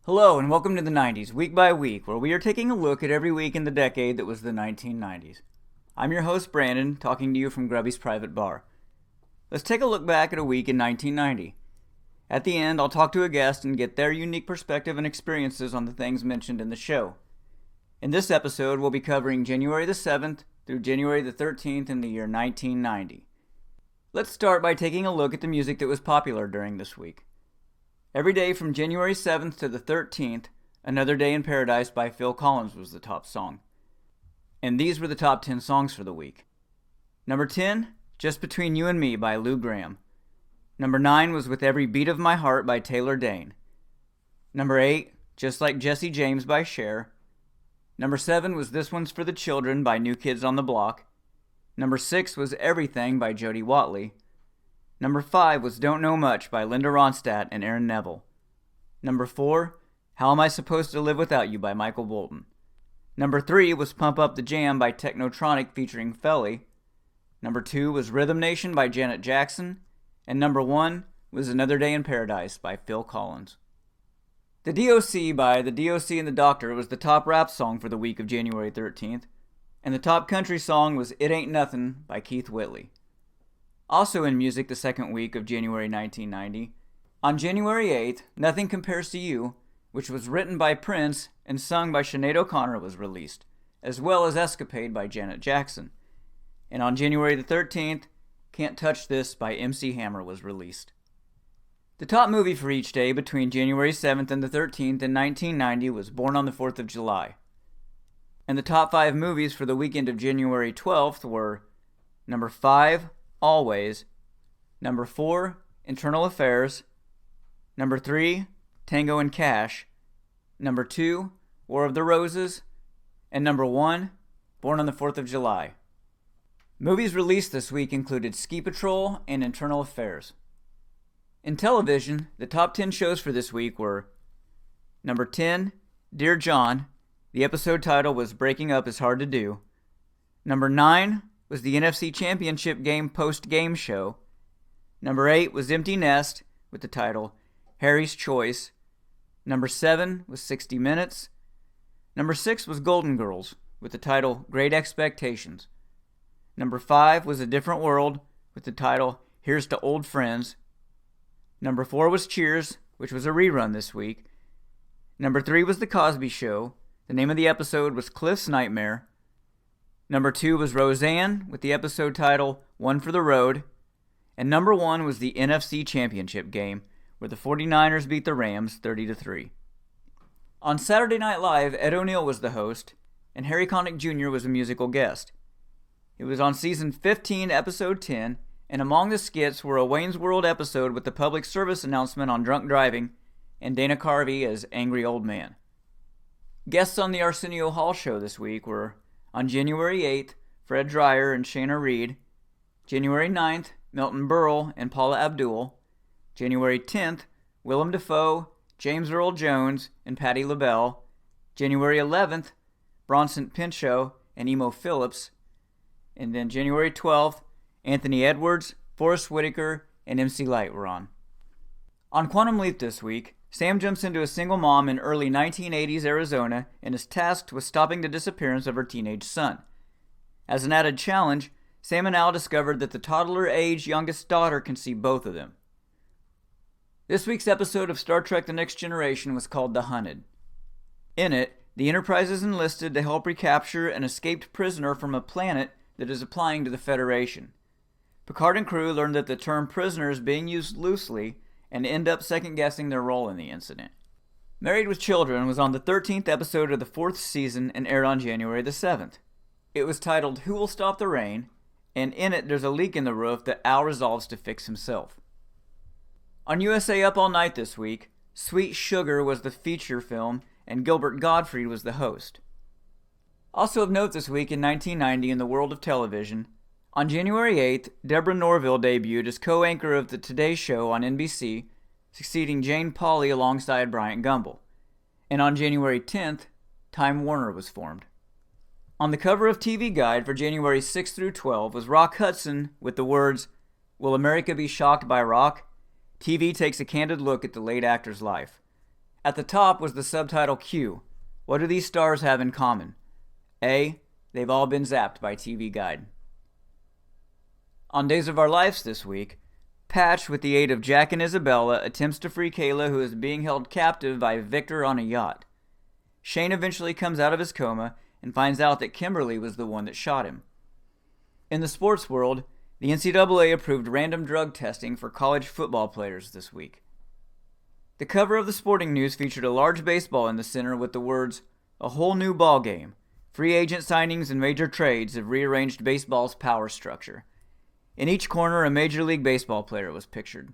Hello and welcome to the 90s, week by week, where we are taking a look at every week in the decade that was the 1990s. I'm your host Brandon, talking to you from Grubby's Private Bar. Let's take a look back at a week in 1990. At the end, I'll talk to a guest and get their unique perspective and experiences on the things mentioned in the show. In this episode, we'll be covering January the 7th through January the 13th in the year 1990. Let's start by taking a look at the music that was popular during this week. Every day from January 7th to the 13th, Another Day in Paradise by Phil Collins was the top song. And these were the top 10 songs for the week. Number 10, Just Between You and Me by Lou Gramm. Number 9 was With Every Beat of My Heart by Taylor Dayne. Number 8, Just Like Jesse James by Cher. Number 7 was This One's for the Children by New Kids on the Block. Number 6 was Everything by Jody Watley. Number 5 was Don't Know Much by Linda Ronstadt and Aaron Neville. Number 4, How Am I Supposed to Live Without You by Michael Bolton. Number 3 was Pump Up the Jam by Technotronic featuring Felly. Number 2 was Rhythm Nation by Janet Jackson. And number 1 was Another Day in Paradise by Phil Collins. The DOC by The DOC and the Doctor was the top rap song for the week of January 13th. And the top country song was It Ain't Nothin' by Keith Whitley. Also in music the second week of January 1990, on January 8th, Nothing Compares to You, which was written by Prince and sung by Sinead O'Connor, was released, as well as Escapade by Janet Jackson. And on January the 13th, Can't Touch This by MC Hammer was released. The top movie for each day between January 7th and the 13th in 1990 was Born on the 4th of July. And the top 5 movies for the weekend of January 12th were number 5, Always, number 4, Internal Affairs, number 3, Tango and Cash, number 2, War of the Roses, and number 1, Born on the 4th of July. Movies released this week included Ski Patrol and Internal Affairs. In television, the top 10 shows for this week were number 10, Dear John. The episode title was Breaking Up is Hard to Do. Number 9 was the NFC Championship Game post-game show. Number 8 was Empty Nest with the title Harry's Choice. Number 7 was 60 Minutes. Number 6 was Golden Girls with the title Great Expectations. Number 5 was A Different World with the title Here's to Old Friends. Number 4 was Cheers, which was a rerun this week. Number 3 was The Cosby Show. The name of the episode was Cliff's Nightmare. Number 2 was Roseanne with the episode title One for the Road. And number 1 was the NFC Championship Game, where the 49ers beat the Rams 30-3. On Saturday Night Live, Ed O'Neill was the host, and Harry Connick Jr. was a musical guest. It was on season 15, episode 10, and among the skits were a Wayne's World episode with the public service announcement on drunk driving, and Dana Carvey as Angry Old Man. Guests on the Arsenio Hall show this week were, on January 8th, Fred Dreyer and Shayna Reed. January 9th, Milton Berle and Paula Abdul. January 10th, Willem Dafoe, James Earl Jones, and Patti LaBelle. January 11th, Bronson Pinchot and Emo Phillips. And then January 12th, Anthony Edwards, Forrest Whitaker, and MC Lyte were on. On Quantum Leap this week, Sam jumps into a single mom in early 1980s Arizona and is tasked with stopping the disappearance of her teenage son. As an added challenge, Sam and Al discovered that the toddler-age youngest daughter can see both of them. This week's episode of Star Trek The Next Generation was called The Hunted. In it, the Enterprise is enlisted to help recapture an escaped prisoner from a planet that is applying to the Federation. Picard and crew learn that the term prisoner is being used loosely and end up second-guessing their role in the incident. Married with Children was on the 13th episode of the 4th season and aired on January the 7th. It was titled Who Will Stop the Rain, and in it there's a leak in the roof that Al resolves to fix himself. On USA Up All Night this week, Sweet Sugar was the feature film and Gilbert Gottfried was the host. Also of note this week in 1990 in the world of television, on January 8th, Deborah Norville debuted as co-anchor of the Today Show on NBC, succeeding Jane Pauley alongside Bryant Gumbel. And on January 10th, Time Warner was formed. On the cover of TV Guide for January 6 through 12 was Rock Hudson with the words, "Will America be shocked by rock? TV takes a candid look at the late actor's life." At the top was the subtitle Q. What do these stars have in common? A. They've all been zapped by TV Guide. On Days of Our Lives this week, Patch, with the aid of Jack and Isabella, attempts to free Kayla, who is being held captive by Victor on a yacht. Shane eventually comes out of his coma and finds out that Kimberly was the one that shot him. In the sports world, the NCAA approved random drug testing for college football players this week. The cover of the Sporting News featured a large baseball in the center with the words, "A whole new ball game. Free agent signings and major trades have rearranged baseball's power structure." In each corner, a Major League Baseball player was pictured.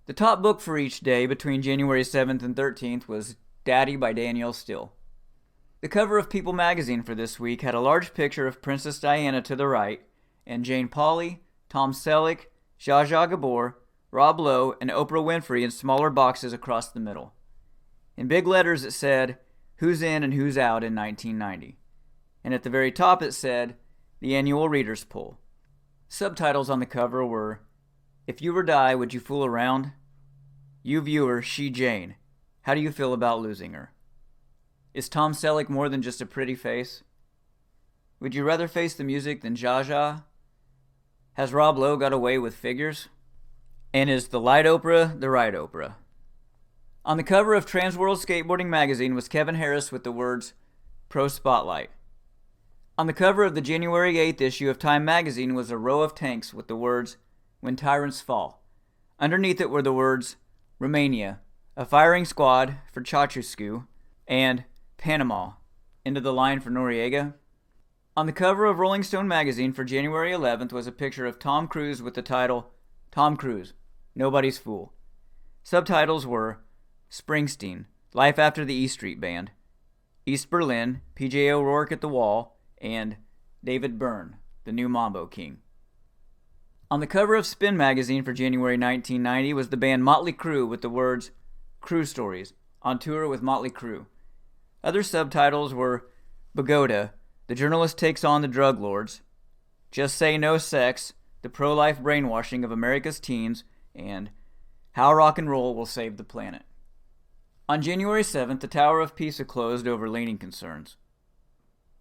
The top book for each day between January 7th and 13th was Daddy by Danielle Still. The cover of People magazine for this week had a large picture of Princess Diana to the right and Jane Pauley, Tom Selleck, Zsa Zsa Gabor, Rob Lowe, and Oprah Winfrey in smaller boxes across the middle. In big letters it said, "Who's in and who's out in 1990." And at the very top it said, "The annual readers' poll." Subtitles on the cover were, "If you were die, would you fool around? You viewer, she Jane. How do you feel about losing her? Is Tom Selleck more than just a pretty face? Would you rather face the music than Zsa Zsa? Has Rob Lowe got away with figures? And is the light Oprah the right Oprah?" On the cover of Transworld Skateboarding magazine was Kevin Harris with the words, "Pro Spotlight." On the cover of the January 8th issue of Time magazine was a row of tanks with the words, "When Tyrants Fall." Underneath it were the words, "Romania, a firing squad for Ceausescu," and "Panama, into the line for Noriega." On the cover of Rolling Stone magazine for January 11th was a picture of Tom Cruise with the title, "Tom Cruise, Nobody's Fool." Subtitles were Springsteen, Life After the E Street Band, East Berlin, PJ O'Rourke at the Wall, and David Byrne, the new Mambo King. On the cover of Spin magazine for January 1990 was the band Motley Crue with the words, "Crue Stories, on tour with Motley Crue." Other subtitles were Bogota, the journalist takes on the drug lords, Just Say No Sex, the pro-life brainwashing of America's teens, and How Rock and Roll Will Save the Planet. On January 7th, the Tower of Pisa closed over leaning concerns.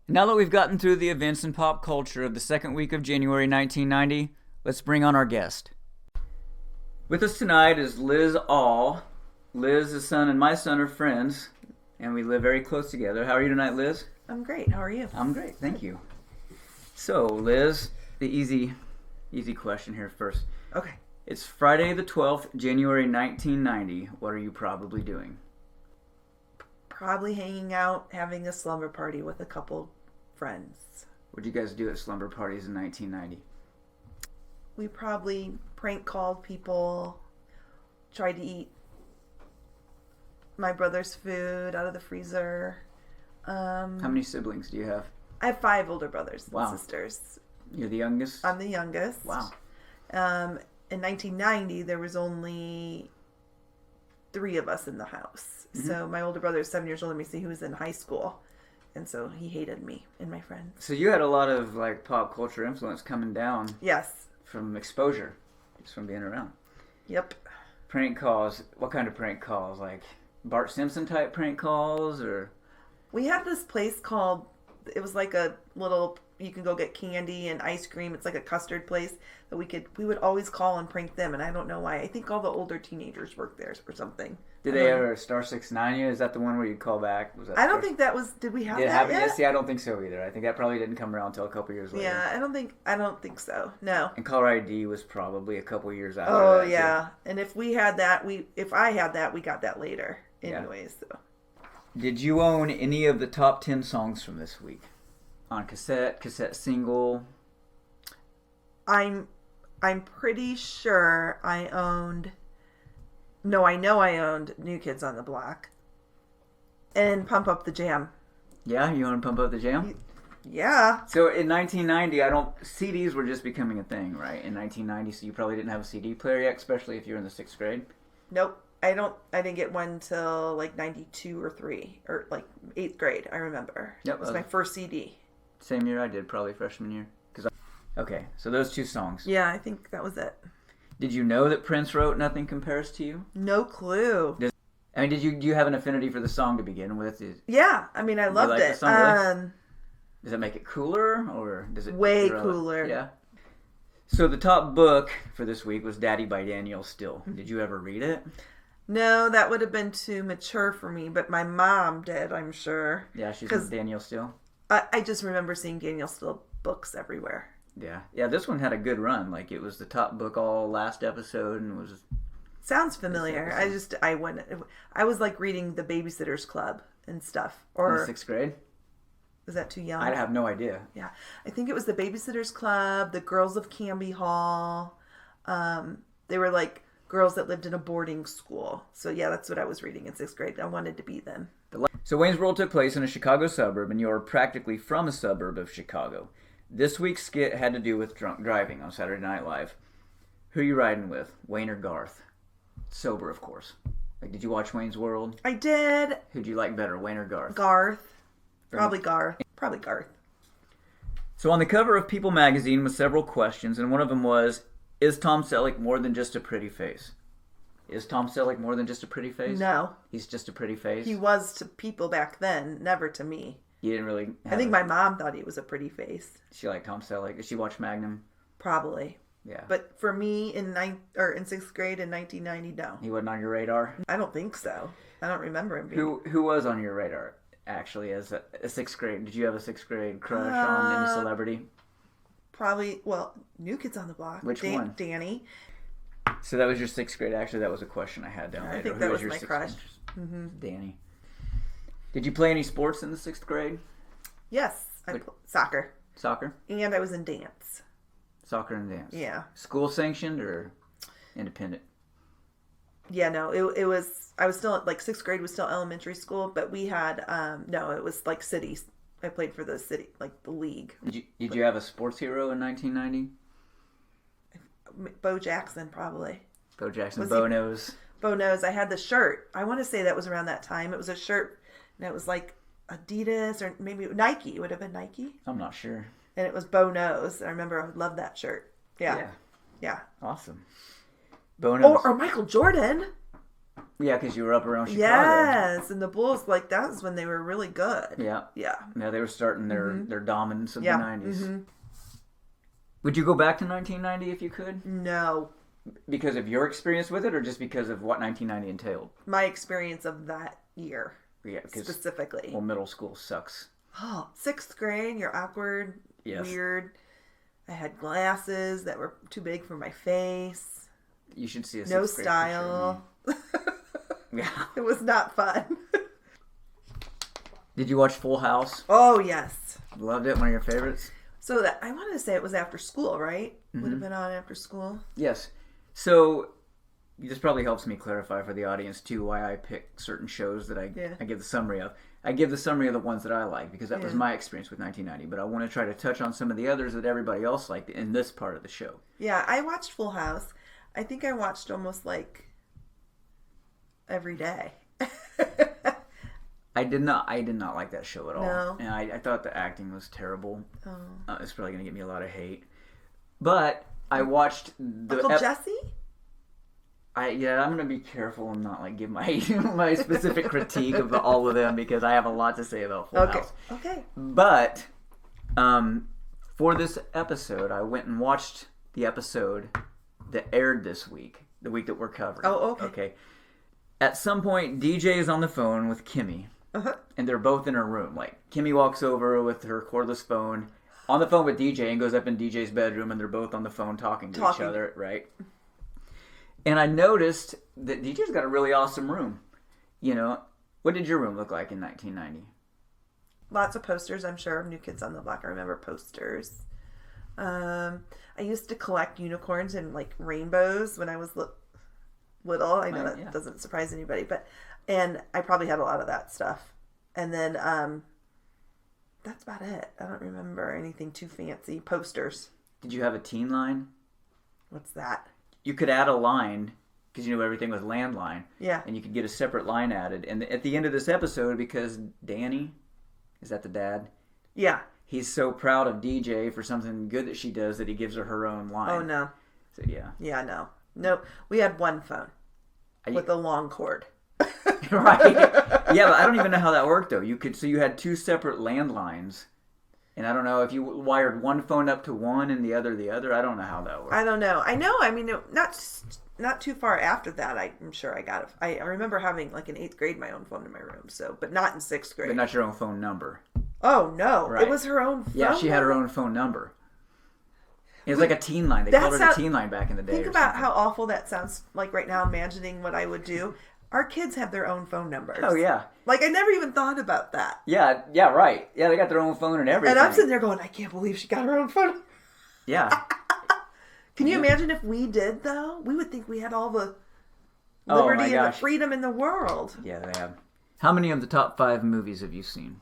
Now that we've gotten through the events and pop culture of the second week of January 1990, let's bring on our guest. With us tonight is Liz All. Liz's son and my son are friends, and we live very close together. How are you tonight, Liz? I'm great. How are you? I'm great, thank you. So, Liz, the easy question here first. Okay. It's Friday the 12th, January 1990. What are you probably doing? Probably hanging out, having a slumber party with a couple friends. What did you guys do at slumber parties in 1990? We probably prank called people, tried to eat my brother's food out of the freezer. How many siblings do you have? I have 5 older brothers and Wow. sisters. You're the youngest? I'm the youngest. Wow. In 1990, there was only 3 of us in the house. Mm-hmm. So my older brother is 7 years older than me, so he was in high school. And so he hated me and my friends. So you had a lot of like pop culture influence coming down Yes. from exposure, just from being around. Yep. Prank calls. What kind of prank calls? Like Bart Simpson type prank calls, or? We had this place called, it was like a little, you can go get candy and ice cream. It's like a custard place that we would always call and prank them. And I don't know why. I think all the older teenagers worked there or something. Did they ever Star 6 you? Is that the one where you call back? Was that I don't think that was, did we have Did it that happen yet? yet? See, I don't think so either. I think that probably didn't come around until a couple years later. Yeah, I don't think so. No. And Caller ID was probably a couple years after Oh that. yeah. And if we had that, if I had that, we got that later. Anyways, so. Did you own any of the top 10 songs from this week? On cassette single? I'm pretty sure I owned. No, I know I owned New Kids on the Block. And Pump Up the Jam. Yeah, you owned Pump Up the Jam? Yeah. So in 1990, CDs were just becoming a thing, right? In 1990, so you probably didn't have a CD player yet, especially if you were in the 6th grade. Nope. I didn't get one till like 92 or 3 or like 8th grade. I remember. Yep. It was my first CD. Same year I did, probably freshman year. Okay, so those 2 songs. Yeah, I think that was it. Did you know that Prince wrote "Nothing Compares to You"? No clue. I mean, do you have an affinity for the song to begin with? Yeah, I mean, I loved like the it. song, really? Does it make it cooler, or does it Way cooler? Yeah. So the top book for this week was Daddy by Danielle Still. Did you ever read it? No, that would have been too mature for me, but my mom did, I'm sure. Yeah, she's in Danielle Still. I just remember seeing Danielle Still books everywhere. Yeah. Yeah, this one had a good run. Like, it was the top book all last episode, and was... Sounds familiar. I was like reading The Babysitter's Club and stuff. Or in the 6th grade? Is that too young? I have no idea. Yeah. I think it was The Babysitter's Club, The Girls of Canby Hall. They were like girls that lived in a boarding school. So yeah, that's what I was reading in 6th grade. I wanted to be them. So Wayne's World took place in a Chicago suburb, and you're practically from a suburb of Chicago. This week's skit had to do with drunk driving on Saturday Night Live. Who are you riding with, Wayne or Garth? Sober, of course. Like, did you watch Wayne's World? I did. Who'd you like better, Wayne or Garth? Garth. Probably Garth. Probably Garth. So on the cover of People magazine was several questions, and one of them was, is Tom Selleck more than just a pretty face? Is Tom Selleck more than just a pretty face? No. He's just a pretty face? He was to people back then, never to me. You didn't really... I think my mom thought he was a pretty face. She liked Tom Selleck. Did she watch Magnum? Probably. Yeah. But for me, in 6th grade in 1990, no. He wasn't on your radar? I don't think so. I don't remember him being... Who was on your radar, actually, as a 6th grade? Did you have a 6th grade crush on any celebrity? Probably, well, New Kids on the Block. Which one? Danny. So that was your 6th grade. Actually, that was a question I had down there. I think that was my crush. Mm-hmm. Danny. Did you play any sports in the 6th grade? Yes. I played soccer. Soccer? And I was in dance. Soccer and dance. Yeah. School sanctioned or independent? Yeah, no, it was, I was still, like 6th grade was still elementary school, but we had, no, it was like cities. I played for the city, like the league. Did you have a sports hero in 1990? Bo Jackson, probably. Bo Jackson, Bo Nose. Bo Nose. I had the shirt. I want to say that was around that time. It was a shirt, and it was like Adidas or maybe Nike. It would have been Nike. I'm not sure. And it was Bo Nose. I remember I loved that shirt. Yeah. Awesome. Bo Nose. Or Michael Jordan. Yeah, because you were up around Chicago. Yes, and the Bulls, like, that was when they were really good. Yeah. Yeah, they were starting their dominance of the 90s. Mm-hmm. Would you go back to 1990 if you could? No. Because of your experience with it, or just because of what 1990 entailed? My experience of that year. Yeah, specifically. Well, middle school sucks. Oh, 6th grade, you're awkward, yes. Weird. I had glasses that were too big for my face. You should see a 6th no grade style. Yeah. It was not fun. Did you watch Full House? Oh, yes. Loved it. One of your favorites? So that I wanted to say it was after school, right? Mm-hmm. Would have been on after school. Yes. So this probably helps me clarify for the audience too why I pick certain shows that I give the summary of. I give the summary of the ones that I like because that was my experience with 1990. But I want to try to touch on some of the others that everybody else liked in this part of the show. Yeah, I watched Full House. I think I watched almost like every day. I did not like that show at all. No. And I thought the acting was terrible. Oh. It's probably going to get me a lot of hate. But I watched the... Uncle Jesse? I'm going to be careful and not like give my my specific critique of all of them because I have a lot to say about Full House. Okay. But for this episode, I went and watched the episode that aired this week, the week that we're covering. Oh, okay. Okay. At some point, DJ is on the phone with Kimmy. Uh-huh. And they're both in her room. Like, Kimmy walks over with her cordless phone, on the phone with DJ, and goes up in DJ's bedroom, and they're both on the phone talking to each other, right? And I noticed that DJ's got a really awesome room. You know, what did your room look like in 1990? Lots of posters, I'm sure, of New Kids on the Block. I remember posters. I used to collect unicorns and, like, rainbows when I was little. I know that doesn't surprise anybody, and I probably had a lot of that stuff. And then that's about it. I don't remember anything too fancy. Posters. Did you have a teen line? What's that? You could add a line because you knew everything was landline. Yeah. And you could get a separate line added. And at the end of this episode, because Danny, is that the dad? Yeah. He's so proud of DJ for something good that she does that he gives her own line. Oh, no. So, yeah. Yeah, no. No, we had one phone with a long cord. Right. Yeah, but I don't even know how that worked though. You had two separate landlines, and I don't know if you wired one phone up to one and the other. I don't know how that worked. I don't know. I know. I mean, not too far after that. I'm sure I got it. I remember having like in 8th grade my own phone in my room. So, but not in 6th grade. But not your own phone number. Oh no, Right. it was her own phone. Yeah, she had her own phone number. It was like a teen line. They called it a teen line back in the day. Think about how awful that sounds like right now, imagining what I would do. Our kids have their own phone numbers. Oh, yeah. Like, I never even thought about that. Yeah, right. Yeah, they got their own phone and everything. And I'm sitting there going, I can't believe she got her own phone. Yeah. Can you imagine if we did, though? We would think we had all the Oh, my liberty and the gosh. freedom in the world. Yeah, they have. How many of the top 5 movies have you seen?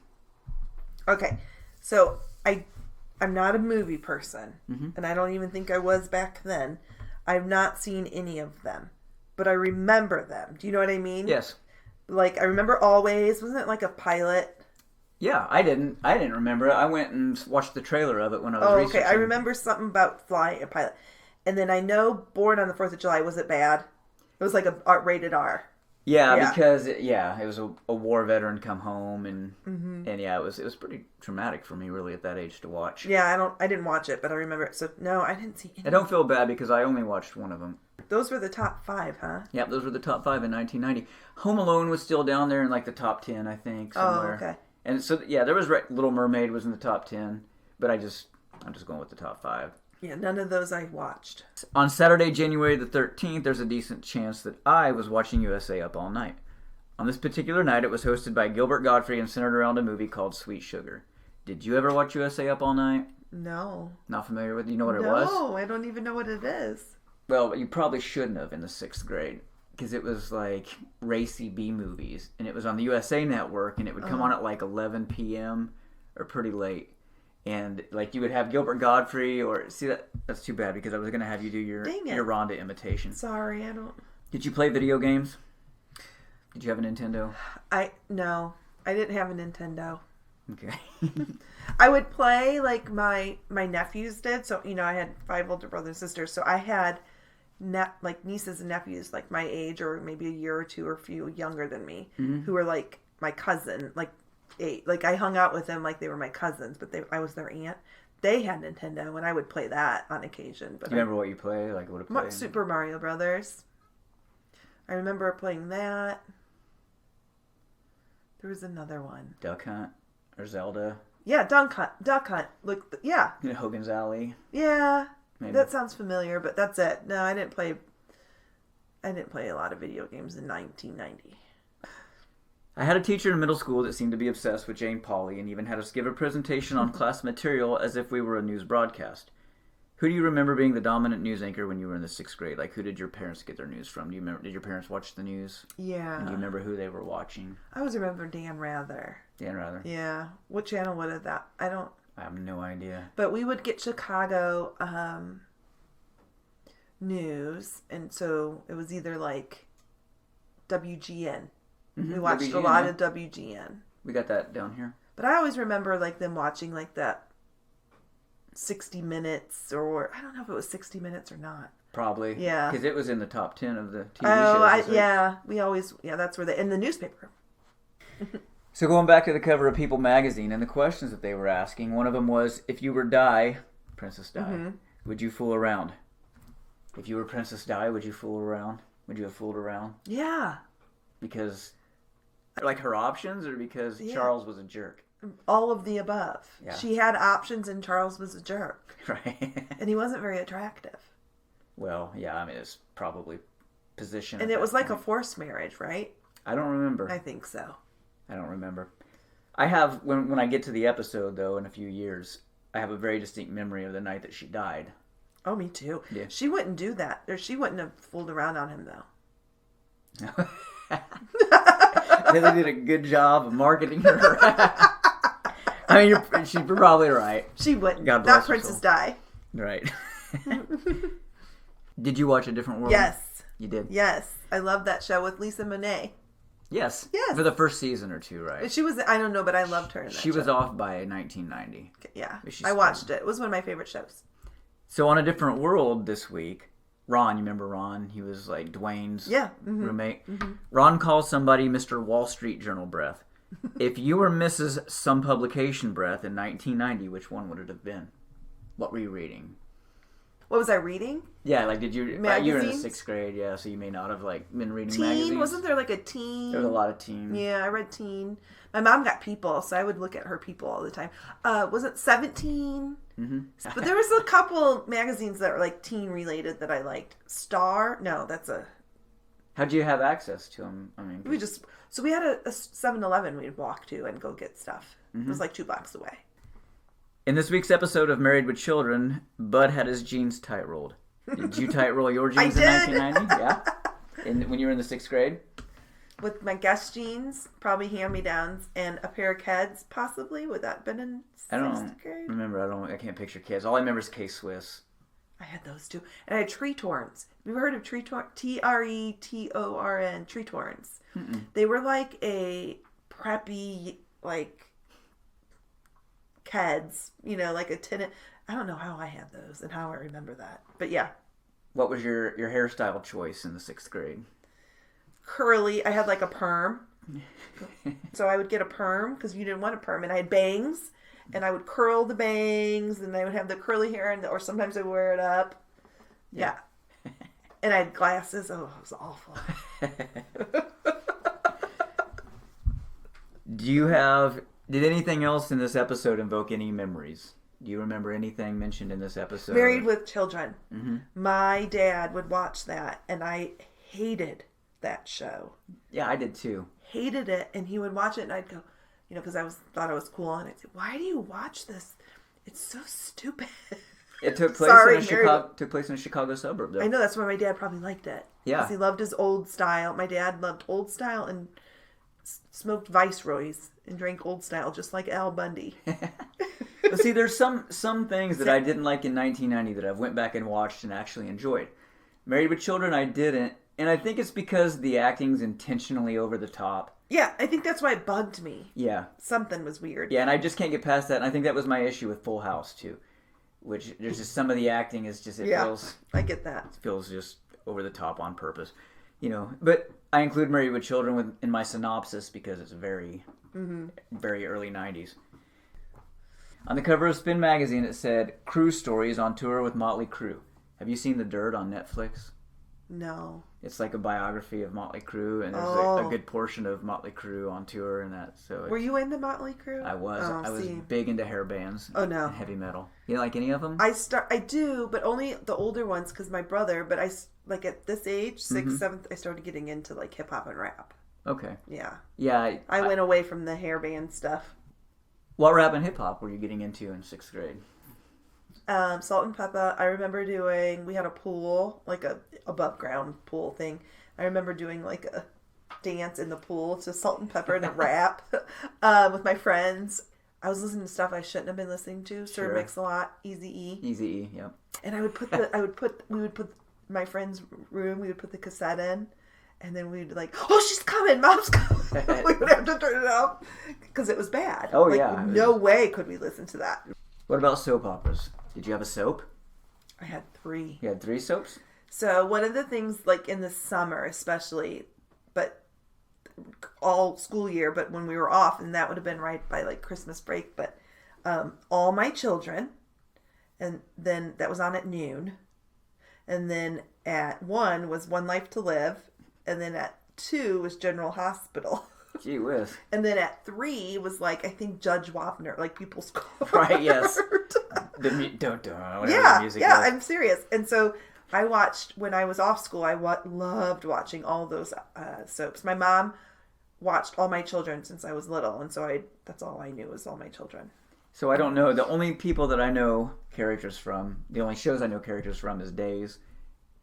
Okay, so I'm not a movie person, and I don't even think I was back then. I've not seen any of them, but I remember them. Do you know what I mean? Yes. Like, I remember Always. Wasn't it like a pilot? Yeah, I didn't remember it. I went and watched the trailer of it when I was researching. Okay. I remember something about flying a pilot. And then I know Born on the 4th of July. Was it bad? It was like a rated R. Yeah, because it was a war veteran come home, and yeah, it was pretty traumatic for me really at that age to watch. Yeah, I didn't watch it, but I remember it. So no, I didn't see any. I don't feel bad because I only watched one of them. Those were the top 5, huh? Yep, those were the top 5 in 1990. Home Alone was still down there in like the top 10, I think, somewhere. Oh, okay. And so yeah, there was Little Mermaid was in the top 10, but I'm just going with the top 5. Yeah, none of those I watched. On Saturday, January the 13th, there's a decent chance that I was watching USA Up All Night. On this particular night, it was hosted by Gilbert Gottfried and centered around a movie called Sweet Sugar. Did you ever watch USA Up All Night? No. Not familiar with it? You know what it was? No, I don't even know what it is. Well, you probably shouldn't have in the 6th grade. Because it was like racy B movies. And it was on the USA Network. And it would come on at like 11 p.m. or pretty late. And like you would have Gilbert Gottfried or... See, that's too bad because I was going to have you do your Rhonda imitation. Sorry, I don't... Did you play video games? Did you have a Nintendo? No, I didn't have a Nintendo. Okay. I would play like my nephews did. So, I had 5 older brothers and sisters. So I had like nieces and nephews like my age or maybe a year or two or a few younger than me who were like my cousin, like 8. Like I hung out with them like they were my cousins, but I was their aunt. They had Nintendo and I would play that on occasion. But Do you remember what you played? Like what it played? Super Mario Brothers. I remember playing that. There was another one. Duck Hunt or Zelda. Yeah, Duck Hunt. Look, yeah. Hogan's Alley. Yeah. Maybe. That sounds familiar, but that's it. No, I didn't play a lot of video games in 1990. I had a teacher in middle school that seemed to be obsessed with Jane Pauley and even had us give a presentation on class material as if we were a news broadcast. Who do you remember being the dominant news anchor when you were in the 6th grade? Like, who did your parents get their news from? Did your parents watch the news? Yeah. And do you remember who they were watching? I always remember Dan Rather. Dan Rather? Yeah. What channel would it that? I have no idea. But we would get Chicago news, and so it was either like WGN. We watched WGN, a lot of WGN. We got that down here. But I always remember like them watching like that 60 Minutes, or I don't know if it was 60 Minutes or not. Probably. Yeah. Because it was in the top 10 of the TV shows. That's where in the newspaper. So going back to the cover of People magazine and the questions that they were asking, one of them was, if you were Princess Di, would you fool around? If you were Princess Di, would you fool around? Would you have fooled around? Yeah. Because, like her options, or because Charles was a jerk? All of the above. Yeah. She had options and Charles was a jerk. Right. And he wasn't very attractive. Well, yeah, I mean, it's probably position. And it was like a forced marriage, right? I don't remember. I think so. I don't remember. I have, when I get to the episode, though, in a few years, I have a very distinct memory of the night that she died. Oh, me too. Yeah. She wouldn't do that. Or she wouldn't have fooled around on him, though. They did a good job of marketing her. I mean, she's probably right. She wouldn't. God bless Not her Princess soul. Di. Right. Did you watch A Different World? Yes. You did? Yes. I love that show with Lisa Monet. Yes. Yes. For the first season or two, right? She was, I don't know, but I loved her in that She was show. off by 1990. Yeah. She's I watched it. It was one of my favorite shows. So on A Different World this week, Ron, you remember Ron? He was like Dwayne's roommate. Mm-hmm. Ron calls somebody Mr. Wall Street Journal Breath. If you were Mrs. Some Publication Breath in 1990, which one would it have been? What were you reading? What was I reading? Yeah, like did you? You were in the Magazines? 6th grade, yeah. So you may not have like been reading Teen? magazines. Wasn't there like a teen? There was a lot of teen. Yeah, I read teen. My mom got People, so I would look at her People all the time. Was it 17? Mm-hmm. But there was a couple magazines that were like teen related that I liked. Star? No, that's a... How'd you have access to them? I mean, we had a 7-Eleven we'd walk to and go get stuff. It was like 2 blocks away. in this week's episode of Married with Children, Bud had his jeans tight rolled. Did you tight roll your jeans in 1990? Yeah. When you were in the 6th grade? With my Guess jeans, probably hand-me-downs, and a pair of Keds, possibly. Would that have been in 6th grade? I can't picture Keds. All I remember is K-Swiss. I had those too. And I had Tretorns. Have you ever heard of Tretorn? Tretorn. Tretorns. Mm-mm. They were like a preppy, like, Keds. You know, like a tin. I don't know how I had those and how I remember that. But yeah. What was your hairstyle choice in the 6th grade? Curly. I had like a perm. So I would get a perm because you didn't want a perm. And I had bangs. And I would curl the bangs. And I would have the curly hair. Or sometimes I would wear it up. Yeah. And I had glasses. Oh, it was awful. Did anything else in this episode invoke any memories? Do you remember anything mentioned in this episode? Married with Children. Mm-hmm. My dad would watch that, and I hated that show. Yeah, I did too. Hated it, and he would watch it, and I'd go, because thought I was cool, and I'd say, "Why do you watch this? It's so stupid." It took place in a Chicago suburb, though. I know, that's why my dad probably liked it. Yeah, because he loved his old style. My dad loved old style and smoked Viceroys and drank old style, just like Al Bundy. Well, see, there's some things that I didn't like in 1990 that I've went back and watched and actually enjoyed. Married with Children, I didn't, and I think it's because the acting's intentionally over the top. Yeah, I think that's why it bugged me. Yeah. Something was weird. Yeah, and I just can't get past that, and I think that was my issue with Full House, too. Which, there's just some of the acting is just, I get that. It feels just over the top on purpose. But I include Married with Children in my synopsis because it's very, very early 90s. On the cover of Spin Magazine, it said, Cruise Stories on Tour with Motley Crue. Have you seen The Dirt on Netflix? No. It's like a biography of Motley Crue, and there's a good portion of Motley Crue on tour and that. So were you into Motley Crue? I was. I was big into hair bands. Oh no. And heavy metal. You like any of them? I do, but only the older ones because my brother. But I like at this age, 6th, 7th, I started getting into like hip hop and rap. Okay. Yeah. Yeah. I went away from the hair band stuff. What rap and hip hop were you getting into in 6th grade? Salt and Pepper. I remember we had a pool, like a above ground pool thing. I remember doing like a dance in the pool to Salt and Pepper and a rap with my friends. I was listening to stuff I shouldn't have been listening to. Sir Mix-a-Lot, Eazy-E. Eazy-E, yep. And we would put my friend's room, we would put the cassette in. And then we'd be like, oh, she's coming, Mom's coming. We would have to turn it off because it was bad. Oh, yeah. No way could we listen to that. What about soap operas? Did you have a soap? I had 3. You had 3 soaps? So one of the things, like in the summer especially, but all school year, but when we were off, and that would have been right by like Christmas break, but All My Children, and then that was on at noon. And then at 1 was One Life to Live. And then at 2 was General Hospital. Gee whiz. And then at 3 was like, I think Judge Wapner, like People's Court. Right, yes. The music yeah, was. I'm serious. And so I watched, when I was off school, I loved watching all those soaps. My mom watched All My Children since I was little. And so that's all I knew was All My Children. So I don't know. The only people that I know characters from, the only shows I know characters from is Days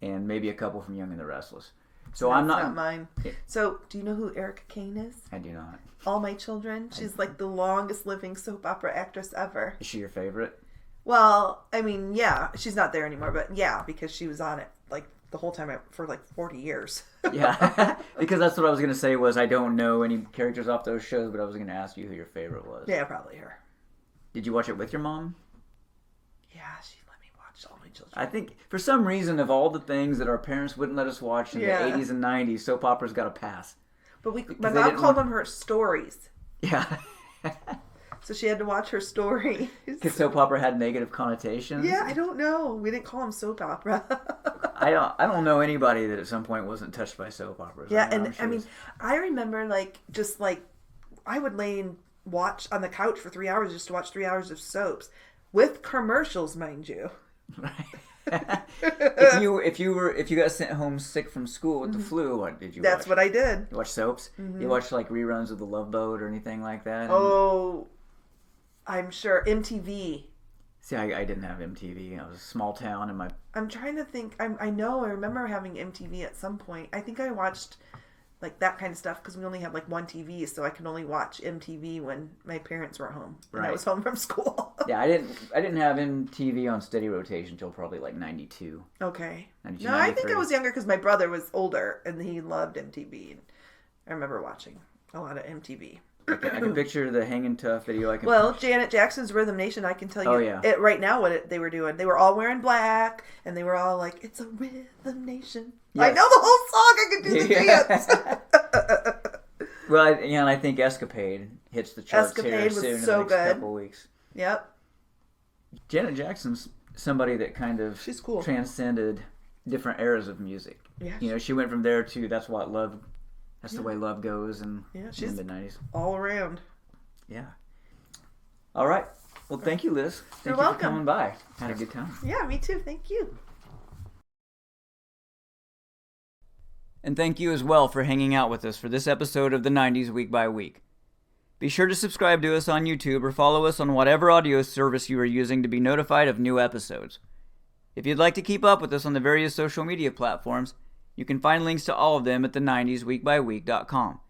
and maybe a couple from Young and the Restless. So That's I'm not mine. So do you know who Erica Kane is? I do not. All My Children. She's like the longest living soap opera actress ever. Is she your favorite? Well, I mean, yeah, she's not there anymore, but yeah, because she was on it like the whole time for like 40 years. Yeah, because that's what I was going to say was I don't know any characters off those shows, but I was going to ask you who your favorite was. Yeah, probably her. Did you watch it with your mom? Yeah, she let me watch All My children. I think for some reason, of all the things that our parents wouldn't let us watch in the 80s and 90s, soap operas got a pass. But my mom called them her stories. Yeah. So she had to watch her stories. Because soap opera had negative connotations? Yeah, I don't know. We didn't call them soap opera. I don't know anybody that at some point wasn't touched by soap operas. Yeah, I remember I would lay and watch on the couch for 3 hours just to watch 3 hours of soaps with commercials, mind you. Right. if you got sent home sick from school with the flu, what did you watch? That's what I did. You watch soaps? Mm-hmm. You watch like reruns of The Love Boat or anything like that? Oh, I'm sure. MTV. See, I didn't have MTV. I was a small town and I'm trying to think. I remember having MTV at some point. I think I watched like that kind of stuff because we only had like one TV, so I could only watch MTV when my parents were home. Right. And I was home from school. Yeah, I didn't have MTV on steady rotation until probably like 92. Okay. 92, no, 93. I think I was younger because my brother was older and he loved MTV. And I remember watching a lot of MTV. I can picture the Hangin' Tough video. Janet Jackson's Rhythm Nation, I can tell you right now they were doing. They were all wearing black, and they were all like, "It's a Rhythm Nation." Yes. I know the whole song. I can do the dance. Well, and I think Escapade hits the charts here soon in the next couple weeks. Yep. Janet Jackson's somebody that kind of she's cool. Transcended different eras of music. Yeah. She went from there to That's the way love goes in she's the mid-90s. All around. Yeah. All right. Well, thank you, Liz. You're welcome. For coming by. Had a good time. Yeah, me too. Thank you. And thank you as well for hanging out with us for this episode of the 90s Week by Week. Be sure to subscribe to us on YouTube or follow us on whatever audio service you are using to be notified of new episodes. If you'd like to keep up with us on the various social media platforms, you can find links to all of them at the90sweekbyweek.com.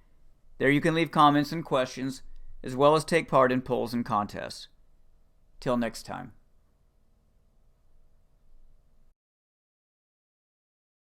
There you can leave comments and questions, as well as take part in polls and contests. Till next time.